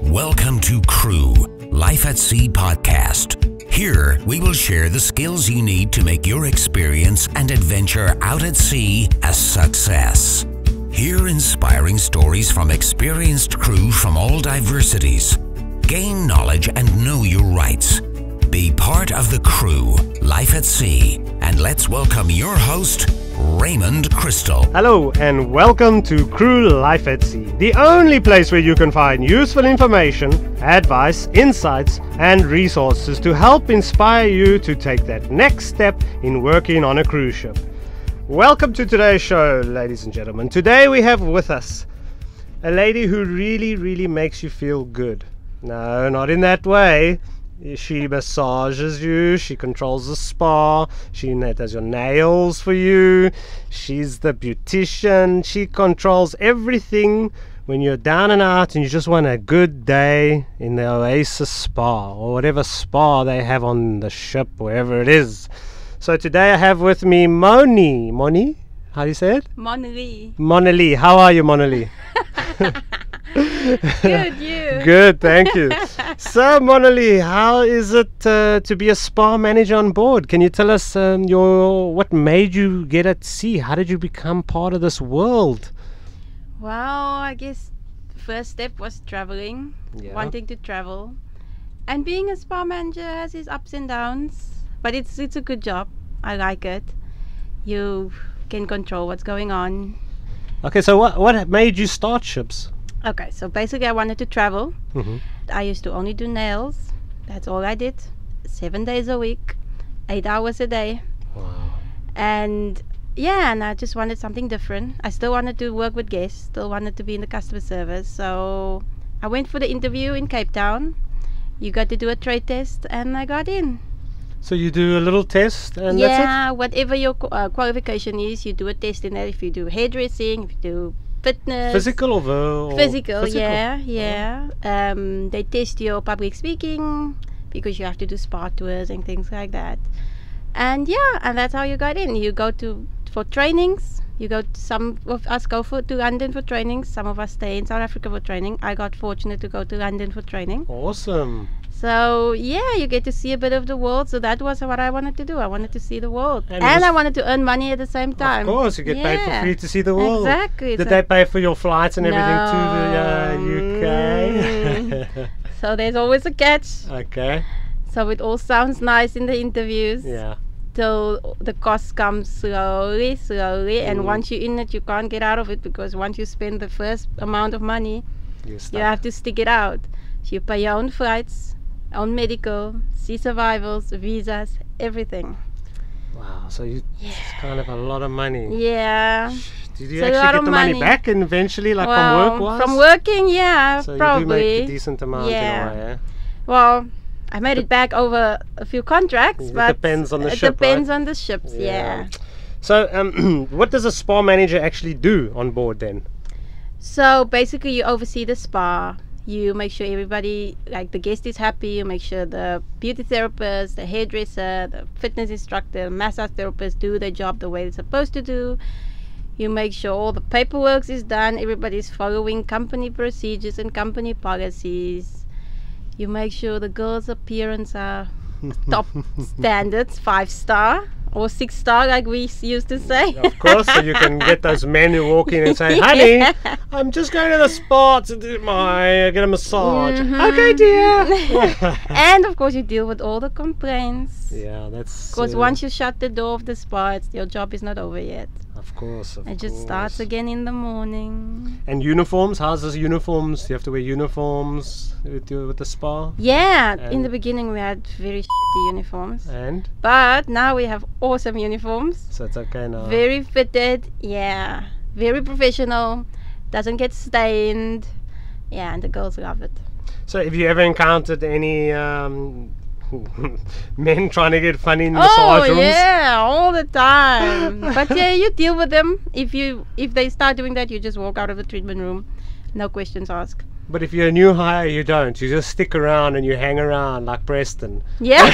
Welcome to Crew Life at Sea podcast. Here, we will share the skills you need to make your experience and adventure out at sea a success. Hear inspiring stories from experienced crew from all diversities. Gain knowledge and know your rights. Be part of the Crew Life at Sea. And let's welcome your host, Raymond Crystal. Hello and welcome to Crew Life at Sea, the only place where you can find useful information, advice, insights and resources to help inspire you to take that next step in working on a cruise ship. Welcome to today's show, ladies and gentlemen. Today we have with us a lady who really makes you feel good. No, not in that way. She massages you, she controls the spa, she does your nails for you, she's the beautician, she controls everything when you're down and out and you just want a good day in the Oasis Spa or whatever spa they have on the ship, wherever it is. So today I have with me Mon-Lee, how do you say it? Mon-Lee. Mon-Lee, how are you, Mon-Lee? Good, you? Good, thank you. So, Mon-Lee, how is it to be a spa manager on board? Can you tell us what made you get at sea? How did you become part of this world? Well, I guess the first step was traveling, wanting to travel. And being a spa manager has its ups and downs, but it's a good job. I like it. You can control what's going on. Okay, so what made you start ships? Okay, so basically I wanted to travel. I used to only do nails. That's all I did. 7 days a week, 8 hours a day. Wow. And I just wanted something different. I still wanted to work with guests, still wanted to be in the customer service. So I went for the interview in Cape Town. You got to do a trade test and I got in. So you do a little test and that's it? Yeah, whatever your qualification is, you do a test in that. If you do hairdressing, if you do fitness. Physical or physical? Yeah. They test your public speaking because you have to do spa tours and things like that. And that's how you got in. You go for trainings. Some of us go to London for training. Some of us stay in South Africa for training. I got fortunate to go to London for training. Awesome. So you get to see a bit of the world. So that was what I wanted to do. I wanted to see the world, and I wanted to earn money at the same time. Of course, you get paid for free to see the world. Exactly. Did they pay for your flights and everything to the UK? So there's always a catch. Okay. So it all sounds nice in the interviews. Yeah. Till the cost comes slowly, and once you're in it, you can't get out of it, because once you spend the first amount of money, you have to stick it out. So you pay your own flights, own medical, sea survivals, visas, everything. Wow, so it's kind of a lot of money. Yeah. Did you actually get the money back and eventually, like from work-wise? From working, so probably. So you do make a decent amount in a way, yeah? Well, I made it back over a few contracts, but it depends on the ship, depends on the ships, yeah. So, what does a spa manager actually do on board then? So basically, you oversee the spa. You make sure everybody, like the guest, is happy. You make sure the beauty therapist, the hairdresser, the fitness instructor, massage therapist do their job the way they're supposed to do. You make sure all the paperwork is done. Everybody's following company procedures and company policies. You make sure the girls' appearance are top standards, 5-star or 6-star, like we used to say. Of course, so you can get those men who walk in and say, "Honey, I'm just going to the spa to get a massage." Okay, dear. And of course, you deal with all the complaints. Yeah, that's. Because once you shut the door of the spa, your job is not over yet. Of course, it just starts again in the morning. And uniforms? How's this uniforms? Do you have to wear uniforms with the spa? Yeah, in the beginning we had very shitty uniforms. But now we have awesome uniforms. So it's okay now. Very fitted, very professional, doesn't get stained. Yeah, and the girls love it. So have you ever encountered any men trying to get funny in the massage rooms? Oh yeah, all the time. But you deal with them. If they start doing that, you just walk out of the treatment room, no questions asked. But if you're a new hire, you don't. You just stick around and you hang around like Preston. Yeah.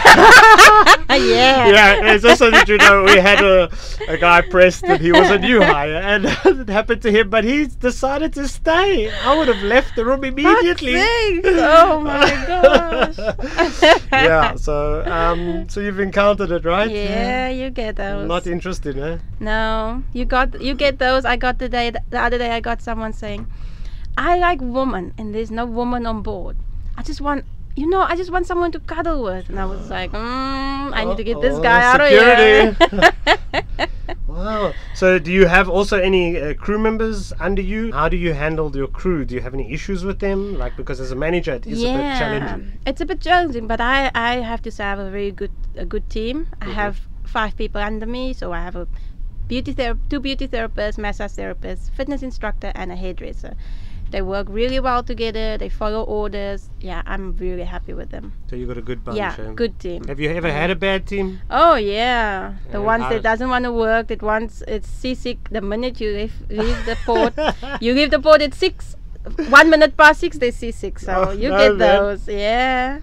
Yeah. Yeah, it's just so that you know, we had a guy, Preston, he was a new hire, and it happened to him, but he decided to stay. I would have left the room immediately. Thanks. Oh my gosh. Yeah, so you've encountered it, right? Yeah, you get those. Not interested, eh? No, you get those. I got the other day I got someone saying, I like women and there's no woman on board. I just want someone to cuddle with. And I was like, I need to get this guy out of here. Wow. So do you have also any crew members under you? How do you handle your crew? Do you have any issues with them? Like, because as a manager it is a bit challenging. It's a bit challenging, but I have to say I have a very good team. I have 5 people under me, so I have 2 beauty therapists, massage therapists, fitness instructor and a hairdresser. They work really well together. They follow orders. Yeah, I'm really happy with them. So you got a good bunch. Yeah, good team. Have you ever had a bad team? Oh yeah, the ones that doesn't want to work. That wants it's seasick. The minute you leave the port, you leave the port at 6. 1 minute past 6, they're seasick. So you get those. Yeah.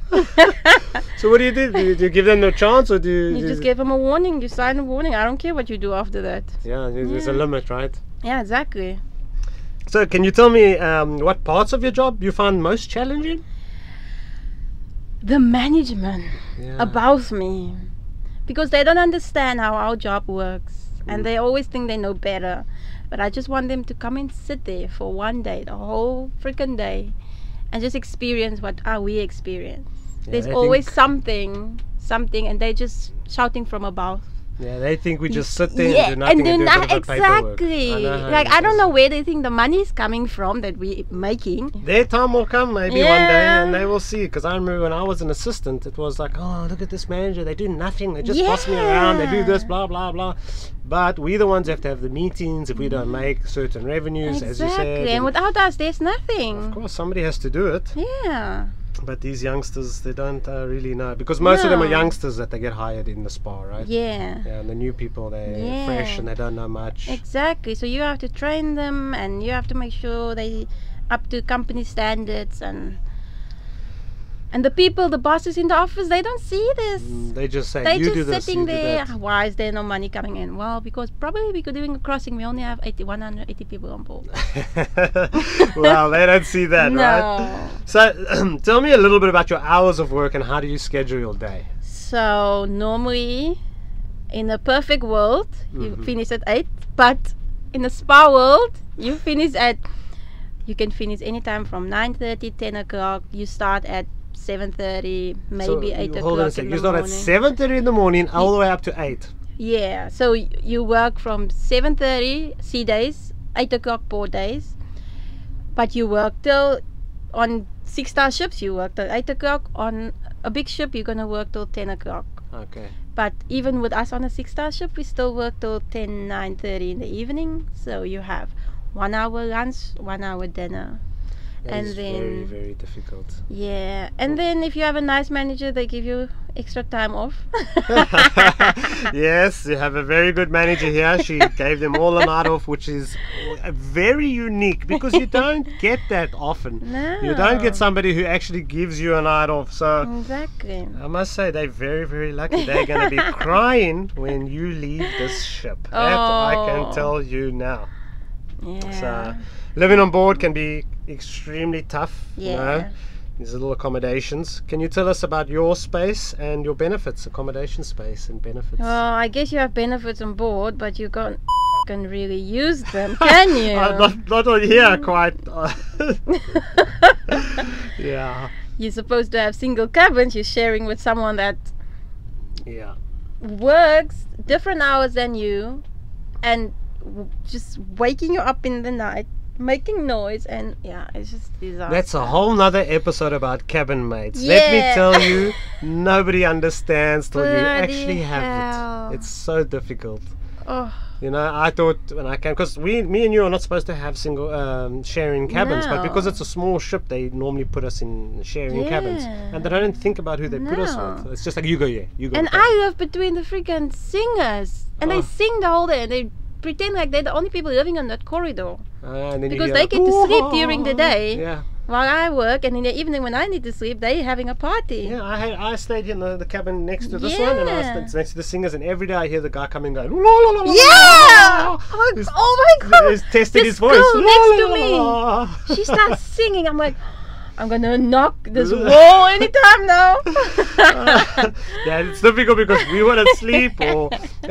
So what do you do? Do you give them no chance, or do you just give them a warning? You sign a warning. I don't care what you do after that. Yeah, there's a limit, right? Yeah, exactly. So can you tell me what parts of your job you find most challenging? The management above me, because they don't understand how our job works, and they always think they know better. But I just want them to come and sit there for one day, the whole freaking day, and just experience what we experience. Yeah, there's always something, and they're just shouting from above. Yeah, they think we just sit there and do nothing and do nothing exactly. Like, I don't know where they think the money's coming from that we're making. Their time will come maybe one day, and they will see. Because I remember when I was an assistant, it was like, oh, look at this manager, they do nothing, they just boss me around, they do this, blah blah blah. But we the ones have to have the meetings if we don't make certain revenues, as you said. And without us there's nothing. Of course, somebody has to do it. Yeah. But these youngsters, they don't really know, because most of them are youngsters that they get hired in the spa, right? Yeah. Yeah, and the new people, they're fresh and they don't know much. Exactly. So you have to train them, and you have to make sure they up to company standards, and the people, the bosses in the office, they don't see this. They just say, they're you just do this, sitting you there. do that. Why is there no money coming in? Well, because probably we're doing a crossing. We only have 180 people on board. Well, they don't see that, right? So tell me a little bit about your hours of work and how do you schedule your day? So normally, in a perfect world, you finish at 8. But in a spa world, you can finish anytime from 9:30, 10 o'clock. You start at 7:30, maybe 8 o'clock. Hold on a second. You start at 7:30 in the morning all the way up to 8. Yeah, so you work from 7:30 sea days, 8 o'clock port days, but you work till on 6-star ships. You work till 8 o'clock. On a big ship, you're gonna work till 10 o'clock. Okay. But even with us on a 6-star ship, we still work till 10, 9:30 in the evening. So you have 1 hour lunch, 1 hour dinner. That is very, very difficult. Yeah, and then if you have a nice manager, they give you extra time off. Yes, you have a very good manager here. She gave them all a night off, which is very unique, because you don't get that often. No. You don't get somebody who actually gives you a night off. So exactly. I must say they're very, very lucky. They're going to be crying when you leave this ship. That I can tell you now. Yeah. So living on board can be extremely tough. Yeah. You know? These little accommodations. Can you tell us about your space and your benefits, accommodation space and benefits? Well, I guess you have benefits on board, but you can't really use them, can you? Not on here, quite. Yeah. You're supposed to have single cabins. You're sharing with someone that works different hours than you, and just waking you up in the night, making noise, and it's just disaster. That's a whole nother episode about cabin mates. Let me tell you, nobody understands till you actually have it. It's so difficult. Oh. You know, I thought when I came, because me and you are not supposed to have single sharing cabins, but because it's a small ship, they normally put us in sharing cabins, and they don't think about who they put us with. It's just like, you go here, you go. And I live between the freaking singers, and they sing the whole day, and they pretend like they're the only people living on that corridor. And then because they get to sleep during the day. Yeah. while I work, and in the evening when I need to sleep, they're having a party. Yeah, I stayed in the cabin next to this one, and I Yeah. stayed next to the singers, and every day I hear the guy coming going, la, la, la, la, Yeah! la, la. Oh, oh my God! He's tested This his voice. girl La, next la, to la, me, la. she starts singing. I'm like, I'm gonna knock this wall anytime now. Yeah, it's difficult because we want to sleep, and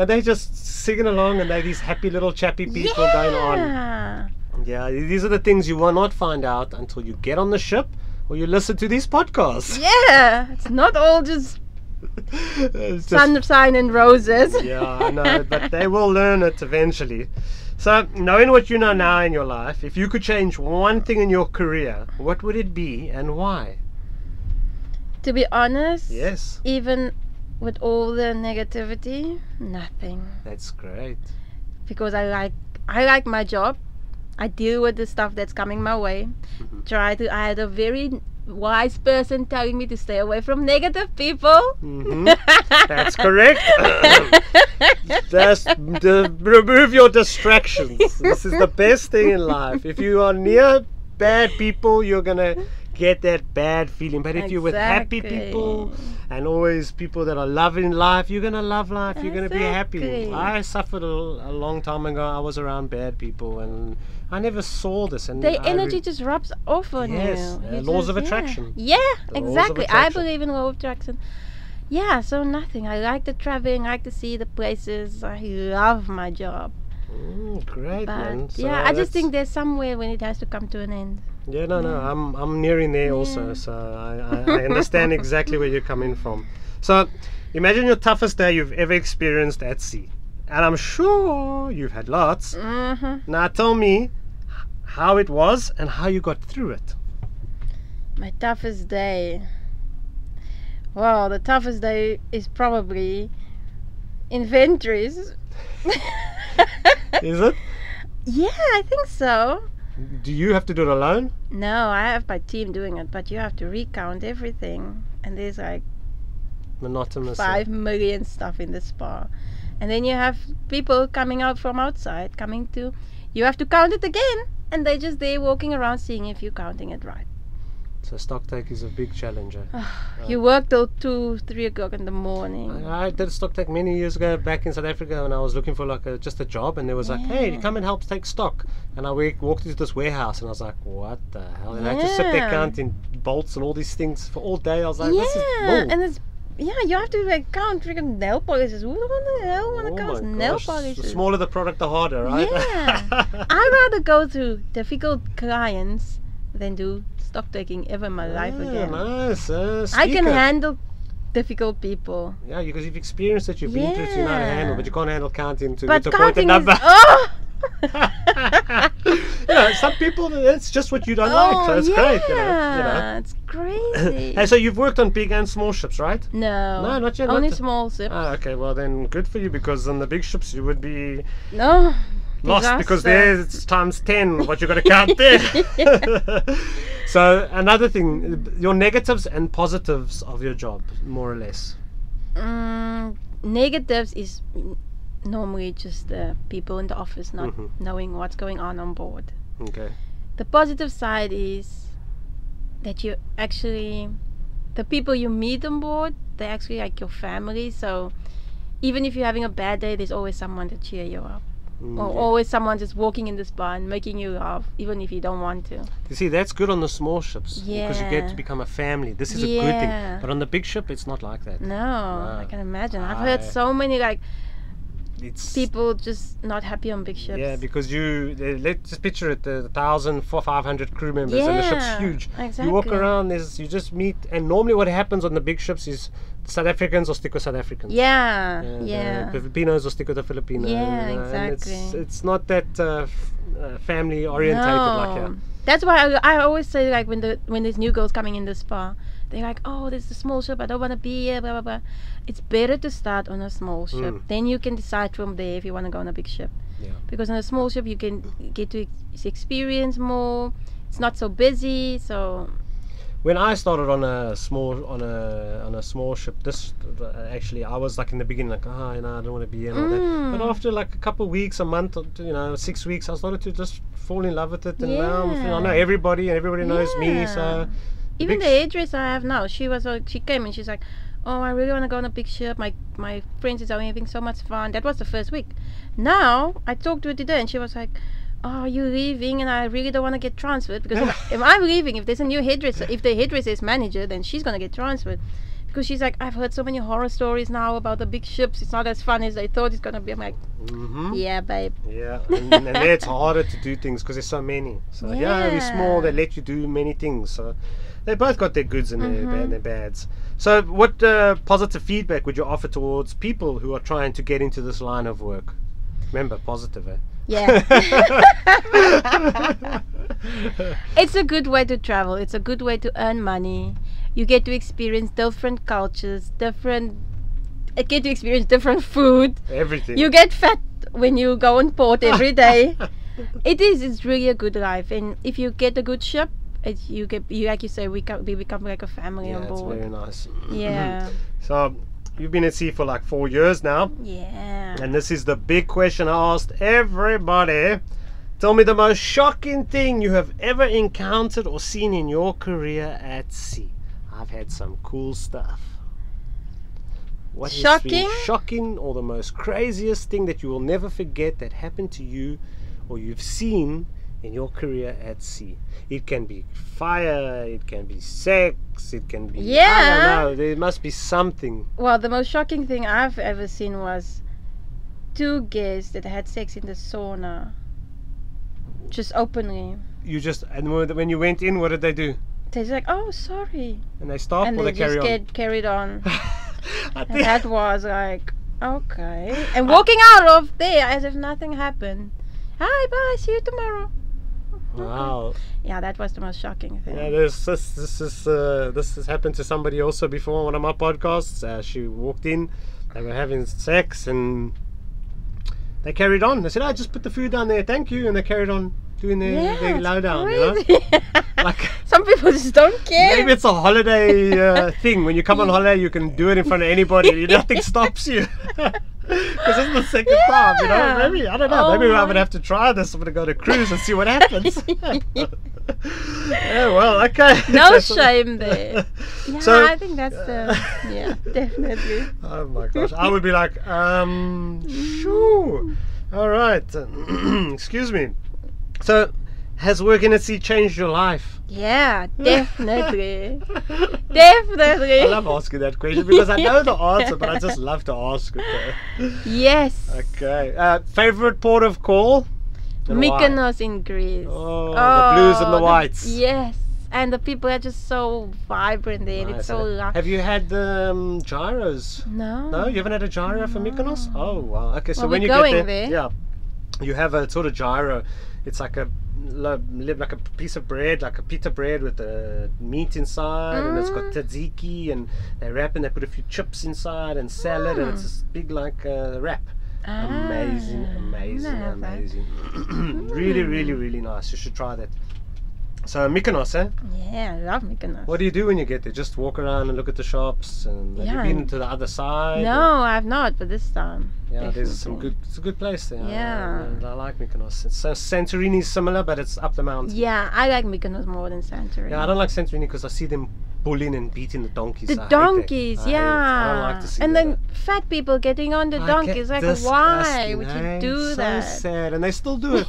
they just singing along, and they're these happy little chappy people going on. Yeah. Yeah, these are the things you will not find out until you get on the ship or you listen to these podcasts. Yeah, it's not all just It's just- sunshine and roses. yeah, I know, but they will learn it eventually. So, knowing what you know now in your life, if you could change one thing in your career, what would it be and why? To be honest, Yes, even with all the negativity, nothing. that's great. Because I like my job. I deal with the stuff that's coming my way. I had a very wise person telling me to stay away from negative people. That's correct. Just remove your distractions. This is the best thing in life. If you are near bad people, you're gonna get that bad feeling. But if you're with happy Exactly. people and always people that are loving life, you're gonna love life. You're gonna be happy. Exactly. I suffered a long time ago. I was around bad people, and I never saw this. And The I energy just rubs off on Yes, you. You laws of just- attraction. Yeah, The laws of exactly. I attraction. believe in law of attraction. Yeah, so nothing. I like the traveling. I like to see the places. I love my job. Great, man. But So yeah, I just that's- think there's somewhere when it has to come to an end. Yeah, no, I'm nearing there also, so I understand exactly where you're coming from. So, imagine your toughest day you've ever experienced at sea, and I'm sure you've had lots. Now, tell me how it was and how you got through it. My toughest day. Well, the toughest day is probably inventories. Is it? Yeah, I think so. Do you have to do it alone? No, I have my team doing it, but you have to recount everything. And there's like Monotonous. 5 million stuff in the spa. And then you have people coming out from outside, you have to count it again. And they're just there walking around seeing if you're counting it right. So stock take is a big challenge. You work till 2, 3 o'clock in the morning. I did stock take many years ago back in South Africa when I was looking for like just a job, and there was like, hey, come and help take stock. And I walked into this warehouse and I was like, what the hell? And I had to sit there Yeah. counting bolts and all these things for all day. I was like, this is Yeah, bull. and it's you have to like count freaking nail polishes. Who the hell want to count my nail gosh, The polishes? smaller the product, the harder, right? Yeah, I'd rather go through difficult clients than do stock taking ever in my life again. Nice. I can speaker. handle difficult people, Yeah, because you've experienced it, you've been through it, you know how to handle, Yeah. but you can't handle counting to but get to point a counting number. is oh. You know, some people, it's just what you don't like, so it's great, you know. It's crazy. Hey, so you've worked on big and small ships, right? No, No, not yet, Only not- small ships. Ah, okay, well then good for you, because on the big ships you would be No, lost, because disaster. there it's times 10 what you got to count there. So another thing, your negatives and positives of your job, more or less. Negatives is normally just the people in the office not knowing what's going on board. Okay. The positive side is that you actually, the people you meet on board, they're actually like your family. So even if you're having a bad day, there's always someone to cheer you up. Or always someone just walking in the spa and making you laugh, even if you don't want to. You see, that's good on the small ships, because you get to Yeah. become a family. This is a good thing. Yeah. But on the big ship, it's not like that. No, I can imagine. I've I- heard so many like It's people just not happy on big ships. Yeah, because let's just picture it, the 1,500 crew members, and the ship's Yeah, huge. You walk exactly. around, you just meet, and normally what happens on the big ships is South Africans will stick with South Africans. Yeah. The Filipinos will stick with the Filipinos. Yeah, you know, and exactly. it's not that family orientated like that. That's why I always say, like, when there's new girls coming in the spa, they're like, oh, this is a small ship, I don't want to be here, blah blah blah. It's better to start on a small ship. Then you can decide from there if you want to go on a big ship. Yeah. Because on a small ship you can get to experience more. It's not so busy, so when I started on a small ship, this actually I was like in the beginning like, oh, you know, I don't want to be in all that. But after like a couple of weeks, a month, or 6 weeks, I started to just fall in love with it, and now I know everybody, and everybody knows me. So even the hairdresser I have now, she came and she's like, oh, I really want to go on a big ship. My friends is having so much fun. That was the first week. Now I talked to her today, and she was like, oh, you're leaving, and I really don't want to get transferred, because if I'm leaving, if there's a new hairdresser, if the hairdresser is manager, then she's going to get transferred. Because she's like, I've heard so many horror stories now about the big ships. It's not as fun as I thought it's going to be. I'm like, yeah, babe. Yeah, and there it's harder to do things because there's so many. So yeah, we're small, they let you do many things. So they both got their goods and their bads. So what positive feedback would you offer towards people who are trying to get into this line of work? Remember, positive, eh? Yeah. It's a good way to travel. It's a good way to earn money. You get to experience different cultures, different food. Everything. You get fat when you go on port every day. It's really a good life. And if you get a good ship, you like you say, we become like a family on board. It's very nice. Yeah. So you've been at sea for like 4 years now. Yeah. And this is the big question I asked everybody. Tell me the most shocking thing you have ever encountered or seen in your career at sea. I've had some cool stuff. What has been shocking or the most craziest thing that you will never forget that happened to you or you've seen in your career at sea? It can be fire, it can be sex, it can be, I don't know, there must be something. Well, the most shocking thing I've ever seen was 2 guests that had sex in the sauna, just openly. And when you went in, what did they do? They're like, oh, sorry, and they stopped, and or they carry on? just get carried on. And that was like, okay, and walking out of there as if nothing happened. Hi, bye, see you tomorrow. Wow. Yeah, that was the most shocking thing. Yeah, this has happened to somebody also before on one of my podcasts. She walked in, they were having sex, and they carried on. They said, "I just put the food down there, thank you," and they carried on doing their lowdown. You know? Like, some people just don't care. Maybe it's a holiday thing. When you come on holiday, you can do it in front of anybody. Nothing stops you. Because it's the second time, you know. Maybe, I don't know. Maybe I would have to try this. I'm going to go to cruise and see what happens. Yeah, well, okay. No shame there. Yeah, so, I think that's yeah, definitely. Oh my gosh. I would be like, shoo. All right. Excuse me. So, has working at sea changed your life? Yeah, definitely. Definitely. I love asking that question because I know the answer, but I just love to ask it. Yes. Okay. Favorite port of call? Mykonos in Greece. Oh, the blues and the whites. Yes. And the people are just so vibrant there. Nice. It's so lovely. Have you had the gyros? No. No? You haven't had a gyro for Mykonos? Oh, wow. Okay, so well, when you get there, yeah, you have a sort of gyro. It's like a piece of bread, like a pita bread with the meat inside, and it's got tzatziki, and they wrap and they put a few chips inside and salad, and it's this big like wrap. Amazing. Really, really, really nice. You should try that. So Mykonos, eh? Yeah, I love Mykonos. What do you do when you get there? Just walk around and look at the shops, and have you been to the other side? No, I've not, but this time. Yeah, there's some good. It's a good place there. Yeah, I like Mykonos. Santorini is similar, but it's up the mountain. Yeah, I like Mykonos more than Santorini. Yeah, I don't like Santorini because I see them bullying and beating the donkeys. The donkeys, yeah. I don't like to see and then fat people getting on the donkeys. Like, why would you do that? So sad, and they still do it.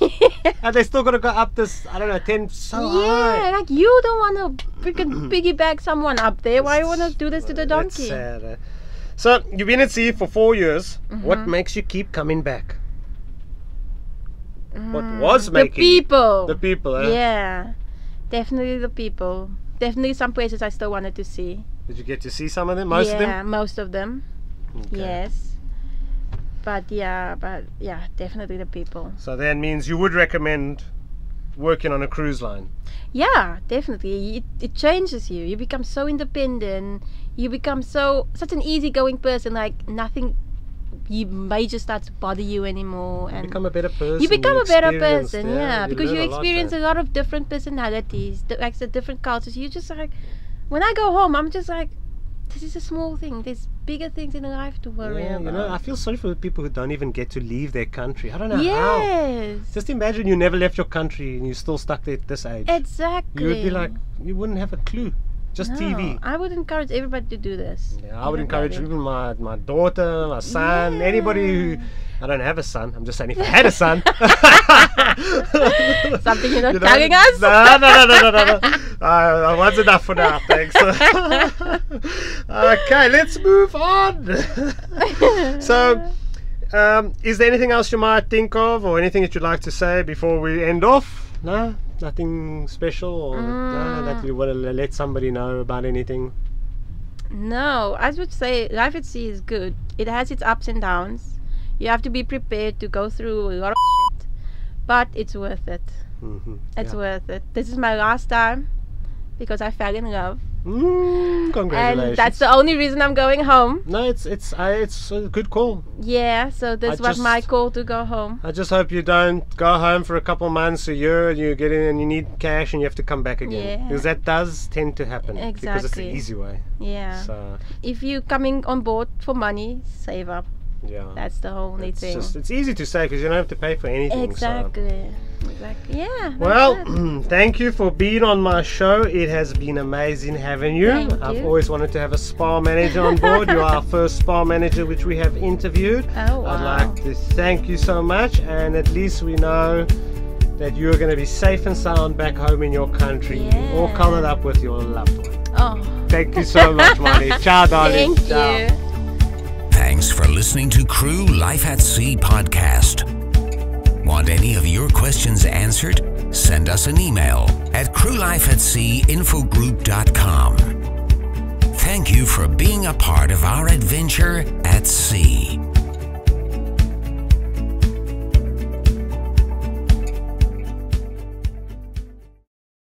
And they still got to go up this, I don't know, 10 so high. Yeah, like you don't want to freaking piggyback someone up there. Why you want to do this to the donkey? That's sad. So you've been at sea for 4 years. What makes you keep coming back? What was making the people? Eh? Yeah, definitely the people. Definitely some places I still wanted to see. Did you get to see some of them? Most of them? Yeah, most of them. Okay. Yes. But yeah, definitely the people. So that means you would recommend working on a cruise line? Yeah, definitely. It changes you. You become so independent. You become such an easygoing person. Like nothing you may just start to bother you anymore, and become a better person. you become a better experience, person, yeah, because learn you a lot, experience man. a lot of different personalities, like the different cultures. You just like, when I go home, I'm just like, this is a small thing. There's bigger things in life to worry Yeah, about. you know, I feel sorry for the people who don't even get to leave their country. I don't know how. Yes, Just imagine you never left your country and you're still stuck there at this age. exactly. You would be like, you wouldn't have a clue. Just No, TV. I would encourage everybody to do this. Yeah, I would encourage Everybody. even my daughter, my son, Yeah. anybody who. I don't have a son. I'm just saying if I had a son. Something you're not You know, telling us? No. One's enough for now, thanks. Okay, let's move on. So, is there anything else you might think of, or anything that you'd like to say before we end off? No? Nothing special, or no, that you want to let somebody know about anything? No, I would say life at sea is good. It has its ups and downs. You have to be prepared to go through a lot of shit, but it's worth it. Mm-hmm. It's worth it. This is my last time because I fell in love, Congratulations. and that's the only reason I'm going home. No, it's a good call. Yeah, so this I was my just- call to go home. I just hope you don't go home for a couple months, a year, and you get in and you need cash and you have to come back again. Yeah. Because that does tend to happen. Because it's the Exactly. easy way. Yeah. So, If you coming on board for money, save up. yeah. That's the only It's thing. just, it's easy to say because you don't have to pay for anything. Exactly. Exactly. Yeah. So. that's Well, it. thank you for being on my show. It has been amazing having you. Thank I've you. always wanted to have a spa manager on board. You are our first spa manager which we have interviewed. Oh, I'd wow. like to thank you so much, and at least we know that you're going to be safe and sound back home in your country, Yeah. all covered up with your loved one. Oh. Thank you so much, Mon-Lee. Ciao, darling. Thank Ciao. you. Thanks for listening to Crew Life at Sea podcast. Want any of your questions answered? Send us an email at crewlifeatseainfogroup.com. Thank you for being a part of our adventure at sea.